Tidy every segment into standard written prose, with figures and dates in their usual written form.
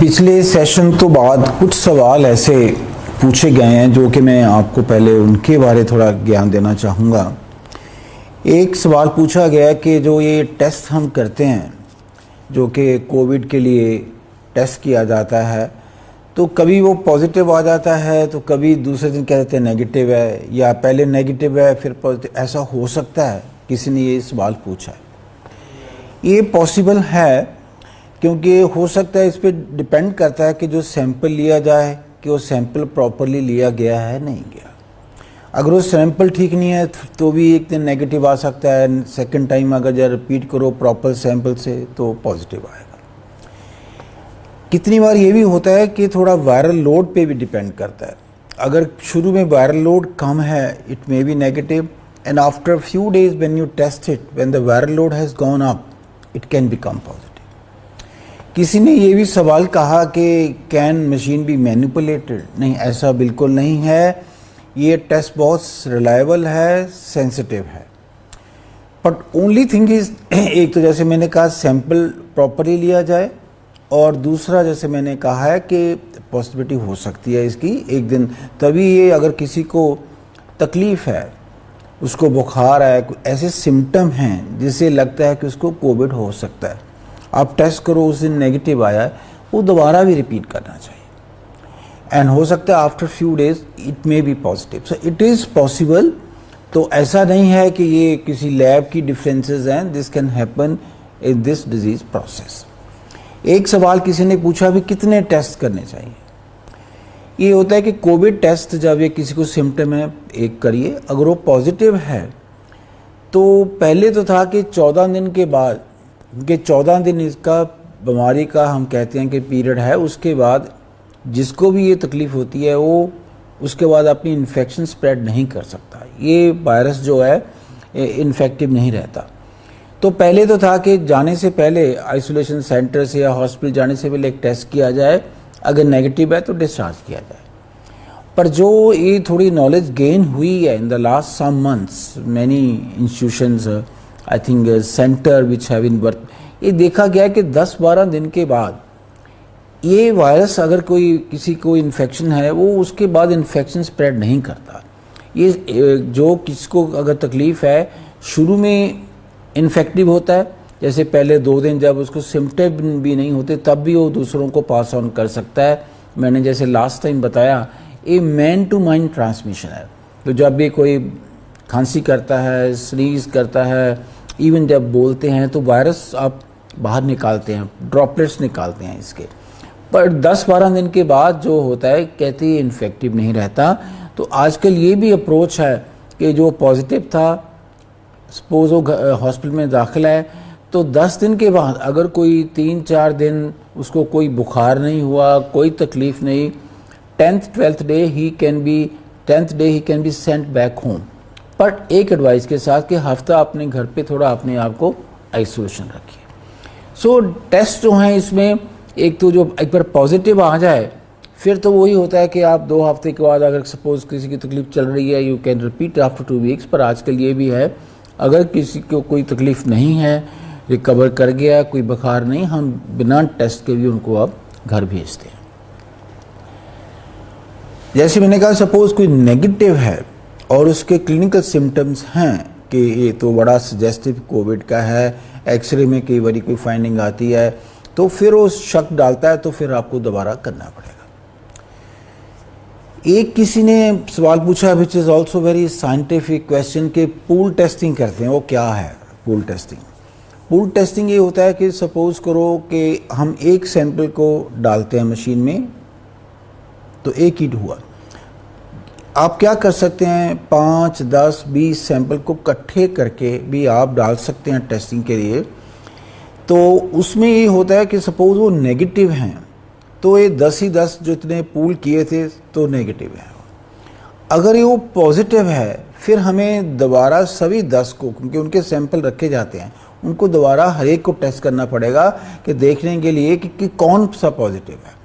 पिछले सेशन तो बाद कुछ सवाल ऐसे पूछे गए हैं जो कि मैं आपको पहले उनके बारे थोड़ा ज्ञान देना चाहूँगा। एक सवाल पूछा गया कि जो ये टेस्ट हम करते हैं जो कि कोविड के लिए टेस्ट किया जाता है, तो कभी वो पॉजिटिव आ जाता है तो कभी दूसरे दिन कह देते हैं नेगेटिव है, या पहले नेगेटिव है फिर पॉजिटिव, ऐसा हो सकता है? किसी ने ये सवाल पूछा है। ये पॉसिबल है क्योंकि हो सकता है, इस पर डिपेंड करता है कि जो सैंपल लिया जाए कि वो सैंपल प्रॉपरली लिया गया है नहीं गया। अगर वो सैंपल ठीक नहीं है तो भी एक दिन नेगेटिव आ सकता है, सेकंड टाइम अगर जब रिपीट करो प्रॉपर सैंपल से तो पॉजिटिव आएगा। कितनी बार ये भी होता है कि थोड़ा वायरल लोड पे भी डिपेंड करता है। अगर शुरू में वायरल लोड कम है it may be negative, and after few days when you test it, when the viral load has gone up, it can become positive. किसी ने ये भी सवाल कहा कि कैन मशीन बी मैनिपुलेटेड? नहीं, ऐसा बिल्कुल नहीं है। ये टेस्ट बहुत रिलायबल है, सेंसिटिव है, बट ओनली थिंग इज एक तो जैसे मैंने कहा सैंपल प्रॉपरली लिया जाए, और दूसरा जैसे मैंने कहा है कि पॉसिबिलिटी हो सकती है इसकी एक दिन, तभी ये अगर किसी को तकलीफ़ है, उसको बुखार है, ऐसे सिम्टम हैं जिससे लगता है कि उसको कोविड हो सकता है, आप टेस्ट करो उस दिन नेगेटिव आया है, वो दोबारा भी रिपीट करना चाहिए, एंड हो सकता है after few days it may B positive. So it is possible. तो ऐसा नहीं है कि ये किसी लैब की डिफरेंसेस हैं, this can happen in this disease process. एक सवाल किसी ने पूछा भी कितने टेस्ट करने चाहिए। ये होता है कि कोविड टेस्ट जब ये किसी को सिम्टम है एक करिए, अगर वो पॉजिटिव है तो पहले तो था कि 14 दिन के बाद, क्योंकि 14 दिन इसका बीमारी का हम कहते हैं कि पीरियड है, उसके बाद जिसको भी ये तकलीफ़ होती है वो उसके बाद अपनी इन्फेक्शन स्प्रेड नहीं कर सकता। ये वायरस जो है इन्फेक्टिव नहीं रहता। तो पहले तो था कि जाने से पहले आइसोलेशन सेंटर से या हॉस्पिटल जाने से पहले एक टेस्ट किया जाए, अगर नेगेटिव है तो डिस्चार्ज किया जाए। पर जो ये थोड़ी नॉलेज गेन हुई है in the last some months, many institutions, I think centre which have in work, ये देखा गया कि 10-12 दिन के बाद ये वायरस अगर कोई किसी को इन्फेक्शन है वो उसके बाद इन्फेक्शन स्प्रेड नहीं करता। ये जो किसको अगर तकलीफ़ है शुरू में इन्फेक्टिव होता है, जैसे पहले 2 दिन जब उसको सिम्टम भी नहीं होते तब भी वो दूसरों को पास ऑन कर सकता है। मैंने जैसे लास्ट टाइम बताया ये मैन टू मैन ट्रांसमिशन है। तो जब भी कोई खांसी करता है, स्नीज करता है, इवन जब बोलते हैं तो वायरस आप बाहर निकालते हैं, ड्रॉपलेट्स निकालते हैं इसके। पर 10-12 दिन के बाद जो होता है कहते हैं इन्फेक्टिव नहीं रहता। तो आजकल ये भी अप्रोच है कि जो पॉजिटिव था, सपोज वो हॉस्पिटल में दाखिला है, तो 10 दिन के बाद अगर कोई 3-4 दिन उसको कोई बुखार नहीं हुआ, कोई तकलीफ़ नहीं, 10th-12th day he can be sent back home. पर एक एडवाइस के साथ कि हफ्ता अपने घर पे थोड़ा अपने आप को आइसोलेशन रखिए। सो टेस्ट जो हैं इसमें एक तो जो एक बार पॉजिटिव आ जाए फिर तो वही होता है कि आप 2 हफ्ते के बाद अगर सपोज किसी की तकलीफ चल रही है you can repeat after 2 weeks. पर आजकल ये भी है अगर किसी को कोई तकलीफ नहीं है, रिकवर कर गया, कोई बुखार नहीं, हम बिना टेस्ट के भी उनको अब घर भेजते हैं। जैसे मैंने कहा सपोज कोई नेगेटिव है और उसके क्लिनिकल सिम्टम्स हैं कि ये तो बड़ा सजेस्टिव कोविड का है, एक्सरे में कई बार कोई फाइंडिंग आती है, तो फिर वो शक डालता है तो फिर आपको दोबारा करना पड़ेगा। एक किसी ने सवाल पूछा which is also very scientific question कि पूल टेस्टिंग करते हैं, वो क्या है पूल टेस्टिंग? पूल टेस्टिंग ये होता है कि सपोज करो कि हम एक सैंपल को डालते हैं मशीन में तो एक हीट हुआ। आप क्या कर सकते हैं, 5, 10, 20 सैंपल को इकट्ठे करके भी आप डाल सकते हैं टेस्टिंग के लिए। तो उसमें ये होता है कि सपोज वो नेगेटिव हैं तो ये 10 ही 10 जो इतने पूल किए थे तो नेगेटिव है। अगर ये वो पॉजिटिव है फिर हमें दोबारा सभी 10 को, क्योंकि उनके सैंपल रखे जाते हैं, उनको दोबारा हर एक को टेस्ट करना पड़ेगा कि देखने के लिए कि कौन सा पॉजिटिव है।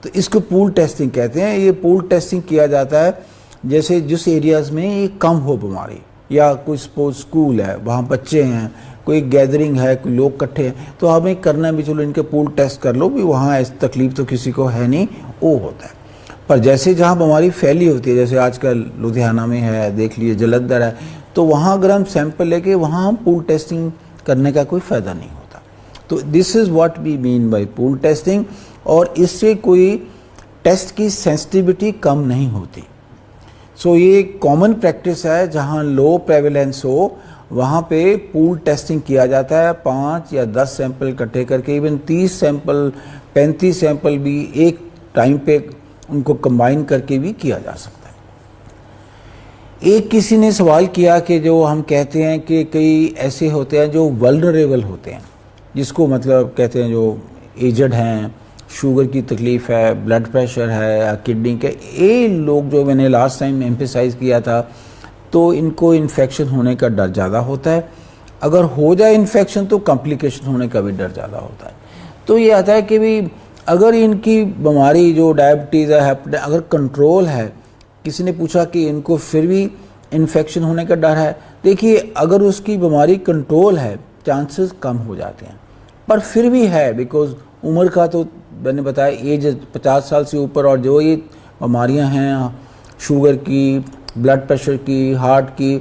तो इसको पूल टेस्टिंग कहते हैं। ये पूल टेस्टिंग किया जाता है जैसे जिस एरियाज़ में ये कम हो बीमारी, या कोई सपोज स्कूल है वहाँ बच्चे हैं, कोई गैदरिंग है, कोई लोग इकट्ठे हैं, तो हमें करना भी, चलो इनके पूल टेस्ट कर लो भी, वहाँ ऐसी तकलीफ तो किसी को है नहीं, वो होता है। पर जैसे जहाँ बीमारी फैली होती है, जैसे आजकल लुधियाना में है, देख लीजिए जलंधर है, तो वहाँ अगर हम सैंपल लेके वहाँ हम पूल टेस्टिंग करने का कोई फ़ायदा नहीं होता। तो this is what we mean by pool testing, और इससे कोई टेस्ट की सेंसिटिविटी कम नहीं होती। सो ये कॉमन प्रैक्टिस है, जहाँ लो प्रेवलेंस हो वहाँ पे पूल टेस्टिंग किया जाता है, 5 या 10 सैंपल इकट्ठे करके, इवन 30 सैंपल 35 सैंपल भी एक टाइम पे उनको कंबाइन करके भी किया जा सकता है। एक किसी ने सवाल किया कि जो हम कहते हैं कि कई ऐसे होते हैं जो वल्नरेबल होते हैं, जिसको मतलब कहते हैं जो एजड हैं, शुगर की तकलीफ़ है, ब्लड प्रेशर है या किडनी के, ये लोग जो मैंने लास्ट टाइम एम्फेसाइज किया था, तो इनको इन्फेक्शन होने का डर ज़्यादा होता है। अगर हो जाए इन्फेक्शन तो कॉम्प्लिकेशन होने का भी डर ज़्यादा होता है। तो ये आता है कि भी अगर इनकी बीमारी जो डायबिटीज़ है, अगर कंट्रोल है, किसी ने पूछा कि इनको फिर भी इन्फेक्शन होने का डर है, देखिए अगर उसकी बीमारी कंट्रोल है चांसेस कम हो जाते हैं, पर फिर भी है, बिकॉज उम्र का तो मैंने बताया एज 50 साल से ऊपर, और जो ये बीमारियां हैं शुगर की, ब्लड प्रेशर की, हार्ट की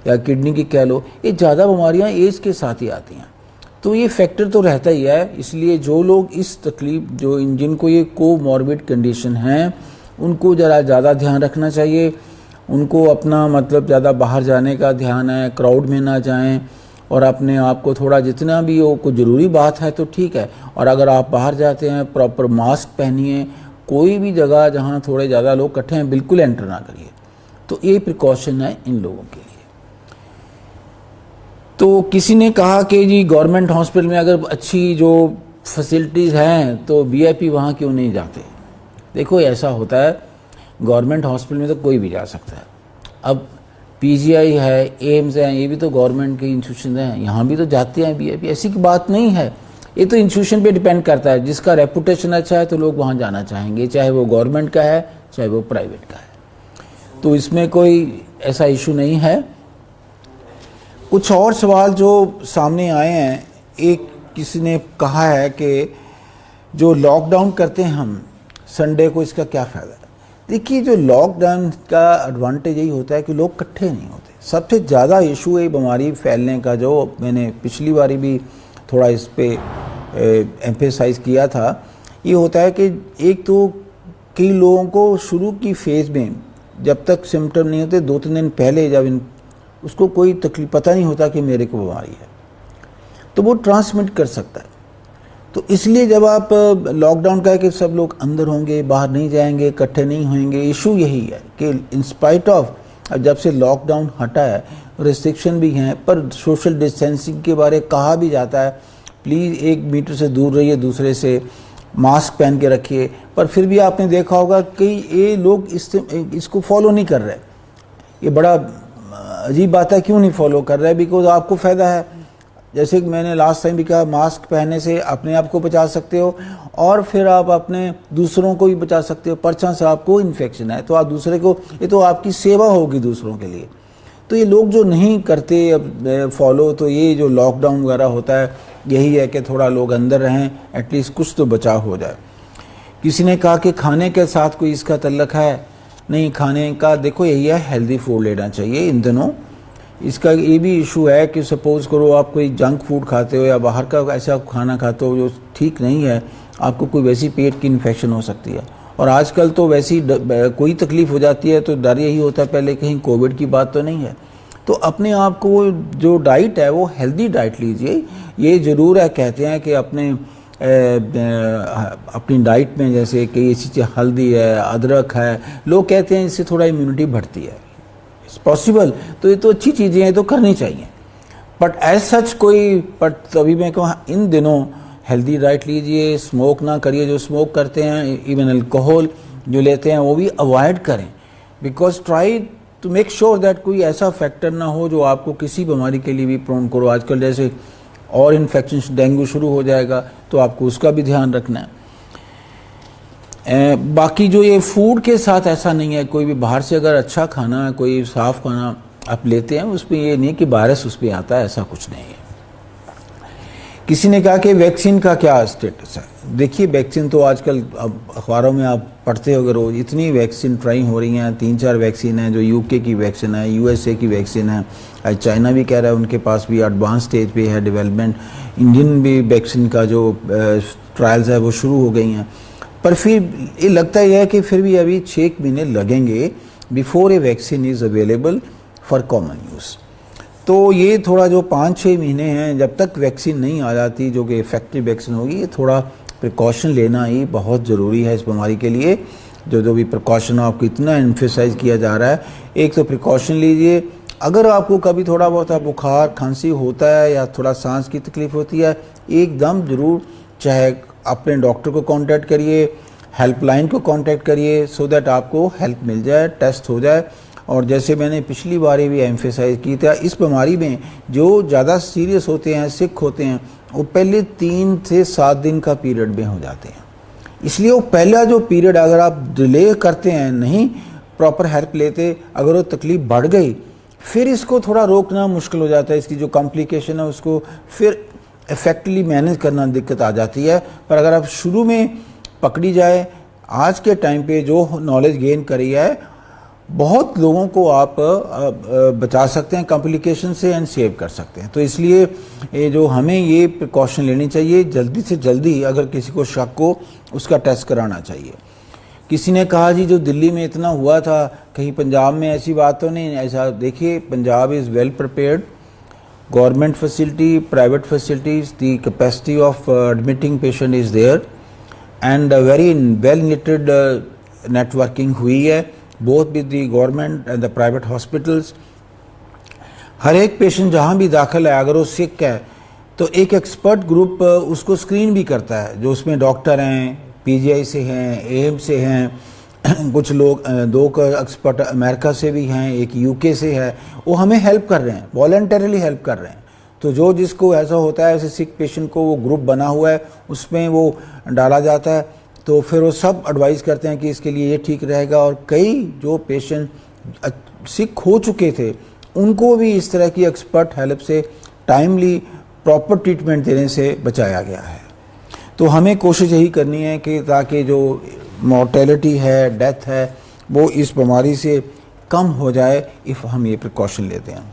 या किडनी की कह लो, ये ज़्यादा बीमारियां एज के साथ ही आती हैं। तो ये फैक्टर तो रहता ही है। इसलिए जो लोग इस तकलीफ, जो जिनको ये कोमॉर्बिड कंडीशन हैं, उनको ज़रा ज़्यादा ध्यान रखना चाहिए। उनको अपना मतलब ज़्यादा बाहर जाने का ध्यान है, क्राउड में ना जाएं, और अपने आप को थोड़ा जितना भी हो, कोई ज़रूरी बात है तो ठीक है, और अगर आप बाहर जाते हैं प्रॉपर मास्क पहनिए, कोई भी जगह जहाँ थोड़े ज़्यादा लोग इकट्ठे हैं बिल्कुल एंटर ना करिए। तो ये प्रिकॉशन है इन लोगों के लिए। तो किसी ने कहा कि जी गवर्नमेंट हॉस्पिटल में अगर अच्छी जो फैसिलिटीज़ हैं तो वीआईपी वहाँ क्यों नहीं जाते। देखो ऐसा होता है, गवर्नमेंट हॉस्पिटल में तो कोई भी जा सकता है। अब पीजीआई है, एम्स है, ये भी तो गवर्नमेंट के इंस्टीट्यूशन हैं, यहाँ भी तो जाते हैं वीआईपी, ऐसी की बात नहीं है। ये तो इंस्टीट्यूशन पे डिपेंड करता है, जिसका रेपुटेशन अच्छा है तो लोग वहाँ जाना चाहेंगे, चाहे वो गवर्नमेंट का है चाहे वो प्राइवेट का है। तो इसमें कोई ऐसा इशू नहीं है। कुछ और सवाल जो सामने आए हैं, एक किसी ने कहा है कि जो लॉकडाउन करते हैं हम संडे को, इसका क्या फ़ायदा है। देखिए जो लॉकडाउन का एडवांटेज यही होता है कि लोग इकट्ठे नहीं होते। सबसे ज़्यादा इशू है बीमारी फैलने का, जो मैंने पिछली बारी भी थोड़ा इस पे एम्फेसाइज किया था, ये होता है कि एक तो कई लोगों को शुरू की फेज़ में जब तक सिम्टम नहीं होते, 2-3 दिन पहले जब उसको कोई तकलीफ पता नहीं होता कि मेरे को बीमारी है, तो वो ट्रांसमिट कर सकता है। तो इसलिए जब आप लॉकडाउन का है कि सब लोग अंदर होंगे, बाहर नहीं जाएंगे, इकट्ठे नहीं होंगे, इशू यही है कि इन स्पाइट ऑफ जब से लॉकडाउन हटा है, रिस्ट्रिक्शन भी हैं, पर सोशल डिस्टेंसिंग के बारे कहा भी जाता है, प्लीज़ 1 मीटर से दूर रहिए दूसरे से, मास्क पहन के रखिए, पर फिर भी आपने देखा होगा कि ये लोग इसको फॉलो नहीं कर रहे। ये बड़ा अजीब बात है, क्यों नहीं फॉलो कर रहे? बिकॉज आपको फ़ायदा है। जैसे कि मैंने लास्ट टाइम भी कहा, मास्क पहनने से अपने आप को बचा सकते हो और फिर आप अपने दूसरों को भी बचा सकते हो। परचांस आपको इन्फेक्शन है तो आप दूसरे को, ये तो आपकी सेवा होगी दूसरों के लिए। तो ये लोग जो नहीं करते फॉलो, तो ये जो लॉकडाउन वगैरह होता है यही है कि थोड़ा लोग अंदर रहें, एटलीस्ट कुछ तो बचाव हो जाए। किसी ने कहा कि खाने के साथ कोई इसका तल्लक है। नहीं, खाने का देखो यही है, हेल्दी फूड लेना चाहिए इन दिनों। इसका ये भी इशू है कि सपोज़ करो आप कोई जंक फूड खाते हो या बाहर का ऐसा खाना खाते हो जो ठीक नहीं है, आपको कोई वैसी पेट की इन्फेक्शन हो सकती है। और आजकल तो वैसी कोई तकलीफ़ हो जाती है तो डर यही होता है पहले कहीं कोविड की बात तो नहीं है। तो अपने आप को जो डाइट है वो हेल्दी डाइट लीजिए। ये ज़रूर है, कहते हैं कि अपनी डाइट में जैसे कई चीज़ें, हल्दी है, अदरक है, लोग कहते हैं इससे थोड़ा इम्यूनिटी बढ़ती है। इट्स पॉसिबल, तो ये तो अच्छी चीज़ें हैं, तो करनी चाहिए। बट एज सच कोई, बट तभी मैं कहूँ इन दिनों हेल्दी डाइट लीजिए, स्मोक ना करिए। जो स्मोक करते हैं, इवन अल्कोहल जो लेते हैं वो भी अवॉइड करें। Because try to make sure that कोई ऐसा फैक्टर ना हो जो आपको किसी बीमारी के लिए भी प्रोन करो। आजकल जैसे और इन्फेक्शन, डेंगू शुरू हो जाएगा तो आपको उसका भी ध्यान रखना है। बाकी जो ये फूड के साथ ऐसा नहीं है, कोई भी बाहर से अगर अच्छा खाना, कोई साफ़ खाना आप लेते हैं, उसमें ये नहीं कि वायरस उस पर आता है, ऐसा कुछ नहीं है। किसी ने कहा कि वैक्सीन का क्या स्टेटस है। देखिए वैक्सीन तो आजकल अब अखबारों में आप पढ़ते हो रोज, इतनी वैक्सीन ट्राई हो रही हैं, 3-4 वैक्सीन हैं, जो यूके की वैक्सीन है, यूएसए की वैक्सीन है, आज चाइना भी कह रहा है उनके पास भी एडवांस स्टेज पे है डेवलपमेंट, इंडियन भी वैक्सीन का जो ट्रायल्स है वो शुरू हो गई हैं। पर फिर ये लगता ही है कि फिर भी अभी 6 महीने लगेंगे before A vaccine is available for common use. तो ये थोड़ा जो 5-6 महीने हैं जब तक वैक्सीन नहीं आ जाती जो कि इफेक्टिव वैक्सीन होगी, ये थोड़ा प्रिकॉशन लेना ही बहुत ज़रूरी है इस बीमारी के लिए। जो भी प्रिकॉशन आपको इतना एम्फेसाइज किया जा रहा है, एक तो प्रिकॉशन लीजिए। अगर आपको कभी थोड़ा बहुत बुखार खांसी होता है या थोड़ा सांस की तकलीफ़ होती है, एकदम ज़रूर चाहे अपने डॉक्टर को कांटेक्ट करिए, हेल्पलाइन को कांटेक्ट करिए, सो दैट आपको हेल्प मिल जाए, टेस्ट हो जाए। और जैसे मैंने पिछली बार भी एम्फेसाइज की था, इस बीमारी में जो ज़्यादा सीरियस होते हैं, सिक होते हैं, वो पहले 3 से 7 दिन का पीरियड में हो जाते हैं। इसलिए वो पहला जो पीरियड अगर आप डिले करते हैं, नहीं प्रॉपर हेल्प लेते, अगर वो तकलीफ़ बढ़ गई, फिर इसको थोड़ा रोकना मुश्किल हो जाता है। इसकी जो कॉम्प्लिकेशन है उसको फिर इफेक्टिवली मैनेज करना दिक्कत आ जाती है। पर अगर आप शुरू में पकड़ी जाए, आज के टाइम पे जो नॉलेज गेन करी है, बहुत लोगों को आप बचा सकते हैं कॉम्प्लिकेशन से एंड सेव कर सकते हैं। तो इसलिए ये जो हमें ये प्रिकॉशन लेनी चाहिए, जल्दी से जल्दी अगर किसी को शक हो उसका टेस्ट कराना चाहिए। किसी ने कहा जी जो दिल्ली में इतना हुआ था, कहीं पंजाब में ऐसी बात तो नहीं। ऐसा देखिए, Punjab is well prepared, government facility, private facilities, the capacity of admitting patient is there and very well knitted networking हुई है both with the government and the private hospitals. हर एक पेशेंट जहाँ भी दाखिल है, अगर वो सिक है तो एक एक्सपर्ट ग्रुप उसको स्क्रीन भी करता है, जो उसमें डॉक्टर हैं, पीजीआई से हैं, एम्स से हैं, कुछ लोग 2 एक्सपर्ट अमेरिका से भी हैं, एक यूके से है। वो हमें हेल्प कर रहे हैं, वॉलंटरली हेल्प कर रहे हैं। तो जो जिसको ऐसा होता है, ऐसे सिक पेशेंट को वो ग्रुप बना हुआ है, उसमें वो डाला जाता है, तो फिर वो सब एडवाइस करते हैं कि इसके लिए ये ठीक रहेगा। और कई जो पेशेंट सिक हो चुके थे उनको भी इस तरह की एक्सपर्ट हेल्प से टाइमली प्रॉपर ट्रीटमेंट देने से बचाया गया है। तो हमें कोशिश यही करनी है कि ताकि जो मॉर्टेलिटी है, डेथ है, वो इस बीमारी से कम हो जाए इफ़ हम ये प्रिकॉशन लेते हैं।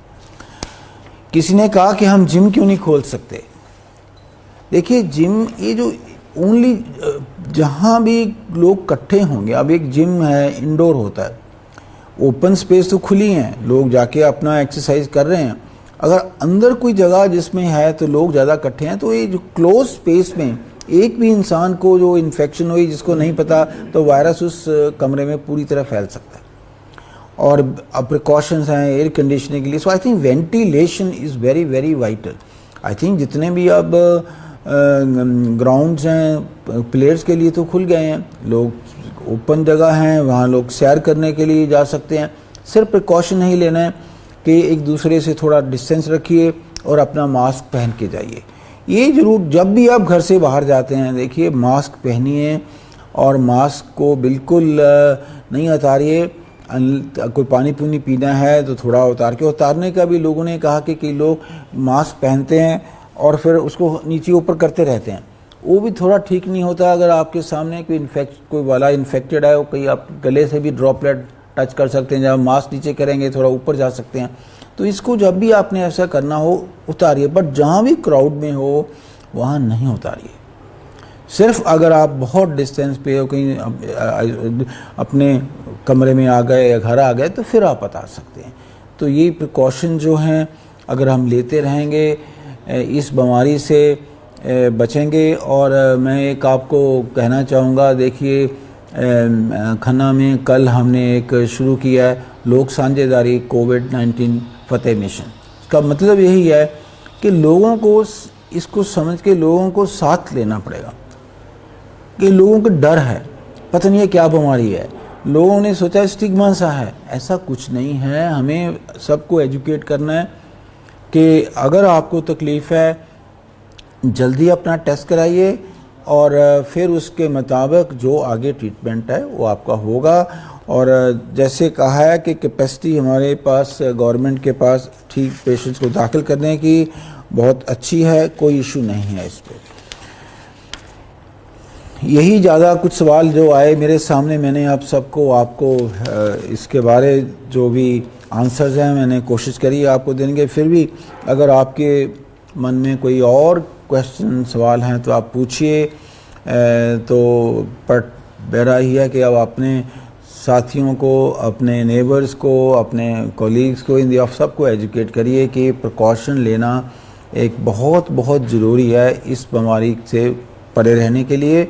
किसी ने कहा कि हम जिम क्यों नहीं खोल सकते। देखिए जिम, ये जो ओनली जहाँ भी लोग इकट्ठे होंगे, अब एक जिम है, इंडोर होता है, ओपन स्पेस तो खुली हैं, लोग जाके अपना एक्सरसाइज कर रहे हैं। अगर अंदर कोई जगह जिसमें है तो लोग ज़्यादा इकट्ठे हैं, तो ये जो क्लोज स्पेस में एक भी इंसान को जो इन्फेक्शन हुई, जिसको नहीं पता, तो वायरस उस कमरे में पूरी तरह फैल सकता है। और अब प्रिकॉशंस हैं एयर कंडीशनिंग के लिए। So I think ventilation is very very vital. I think जितने भी अब ग्राउंड्स हैं प्लेयर्स के लिए तो खुल गए हैं, लोग ओपन जगह हैं, वहाँ लोग सैर करने के लिए जा सकते हैं। सिर्फ प्रिकॉशन नहीं लेना है कि एक दूसरे से थोड़ा डिस्टेंस रखिए और अपना मास्क पहन के जाइए। ये ज़रूर जब भी आप घर से बाहर जाते हैं, देखिए मास्क पहनिए और मास्क को बिल्कुल नहीं उतारिए। कोई पानी पुनी पीना है तो थोड़ा उतार के, उतारने का भी लोगों ने कहा कि कई लोग मास्क पहनते हैं और फिर उसको नीचे ऊपर करते रहते हैं, वो भी थोड़ा ठीक नहीं होता। अगर आपके सामने कोई वाला इन्फेक्टेड है, वो कहीं आप गले से भी ड्रॉपलेट टच कर सकते हैं, जब मास्क नीचे करेंगे थोड़ा ऊपर जा सकते हैं। तो इसको जब भी आपने ऐसा करना हो उतारिए, बट जहाँ भी क्राउड में हो वहाँ नहीं उतारिए। सिर्फ अगर आप बहुत डिस्टेंस पे हो, कहीं अपने कमरे में आ गए या घर आ गए, तो फिर आप उतार सकते हैं। तो ये प्रिकॉशन जो हैं अगर हम लेते रहेंगे, इस बीमारी से बचेंगे। और मैं एक आपको कहना चाहूँगा, देखिए खन्ना में कल हमने एक शुरू किया है लोक साझेदारी कोविड-19 फतेह मिशन। इसका मतलब यही है कि लोगों को इसको समझ के लोगों को साथ लेना पड़ेगा कि लोगों को डर है, पता नहीं है क्या बीमारी है, लोगों ने सोचा स्टिग्मा सा है, ऐसा कुछ नहीं है। हमें सबको एजुकेट करना है कि अगर आपको तकलीफ़ है जल्दी अपना टेस्ट कराइए और फिर उसके मुताबिक जो आगे ट्रीटमेंट है वो आपका होगा। और जैसे कहा है कि कैपेसिटी हमारे पास गवर्नमेंट के पास ठीक पेशेंट्स को दाखिल करने की बहुत अच्छी है, कोई इशू नहीं है इस पर। यही ज़्यादा कुछ सवाल जो आए मेरे सामने, मैंने आपको इसके बारे जो भी आंसर्स हैं मैंने कोशिश करी आपको देंगे। फिर भी अगर आपके मन में कोई और क्वेश्चन सवाल हैं तो आप पूछिए। तो बट मेरा ही है कि अब अपने साथियों को, अपने नेबर्स को, अपने कॉलीग्स को, इन सबको एजुकेट करिए कि प्रिकॉशन लेना एक बहुत बहुत ज़रूरी है इस बीमारी से परे रहने के लिए।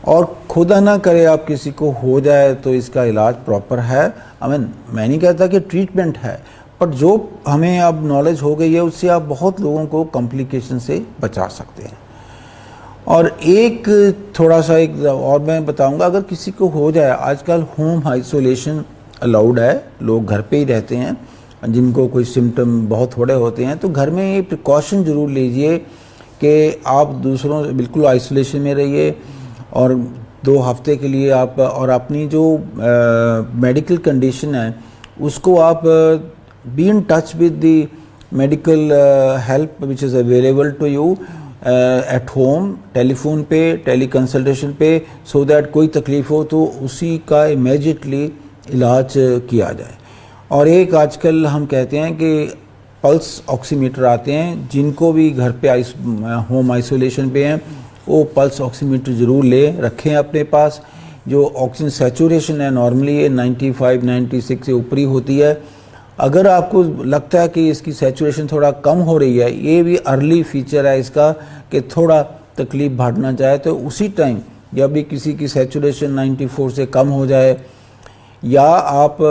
और खुदा ना करे आप किसी को हो जाए तो इसका इलाज प्रॉपर है। मैं नहीं कहता कि ट्रीटमेंट है, पर जो हमें अब नॉलेज हो गई है उससे आप बहुत लोगों को कॉम्प्लिकेशन से बचा सकते हैं। और एक थोड़ा सा एक और मैं बताऊंगा, अगर किसी को हो जाए, आजकल होम आइसोलेशन अलाउड है, लोग घर पे ही रहते हैं, जिनको कोई सिम्टम बहुत थोड़े होते हैं, तो घर में ये प्रिकॉशन ज़रूर लीजिए कि आप दूसरों से बिल्कुल आइसोलेशन में रहिए और 2 हफ्ते के लिए आप, और अपनी जो मेडिकल कंडीशन है उसको आप be in touch with the medical help which is available to you at home, telephone पे, टेली कंसल्टेशन पे, सो दैट कोई तकलीफ़ हो तो उसी का इमीडिएटली इलाज किया जाए। और एक आजकल हम कहते हैं कि पल्स ऑक्सीमीटर आते हैं, जिनको भी घर पे होम आइसोलेशन पे हैं वो पल्स ऑक्सीमीटर ज़रूर ले रखें अपने पास। जो ऑक्सीजन सैचुरेशन है नॉर्मली ये 95-96 से ऊपर ही होती है। अगर आपको लगता है कि इसकी सैचुरेशन थोड़ा कम हो रही है, ये भी अर्ली फीचर है इसका कि थोड़ा तकलीफ बढ़ना चाहे तो उसी टाइम जब भी किसी की सैचुरेशन 94 से कम हो जाए, या आप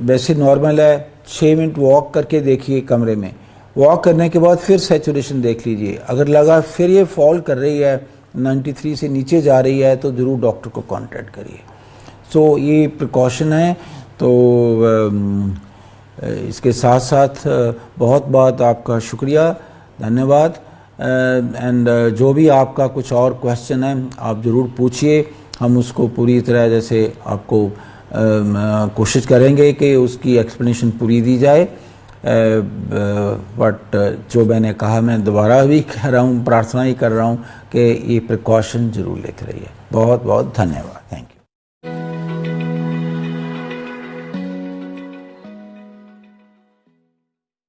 वैसे नॉर्मल है 6 मिनट वॉक करके देखिए कमरे में, वॉक करने के बाद फिर सैचुरेशन देख लीजिए, अगर लगा फिर ये फॉल कर रही है 93 से नीचे जा रही है तो ज़रूर डॉक्टर को कांटेक्ट करिए। सो ये प्रिकॉशन है। तो इसके साथ साथ बहुत आपका शुक्रिया, धन्यवाद। एंड जो भी आपका कुछ और क्वेश्चन है आप ज़रूर पूछिए, हम उसको पूरी तरह जैसे आपको कोशिश करेंगे कि उसकी एक्सप्लेनेशन पूरी दी जाए। बट जो मैंने कहा, मैं दोबारा भी कह रहा हूँ, प्रार्थना ही कर रहा हूँ कि ये प्रिकॉशन ज़रूर लेते रहिए। बहुत बहुत धन्यवाद।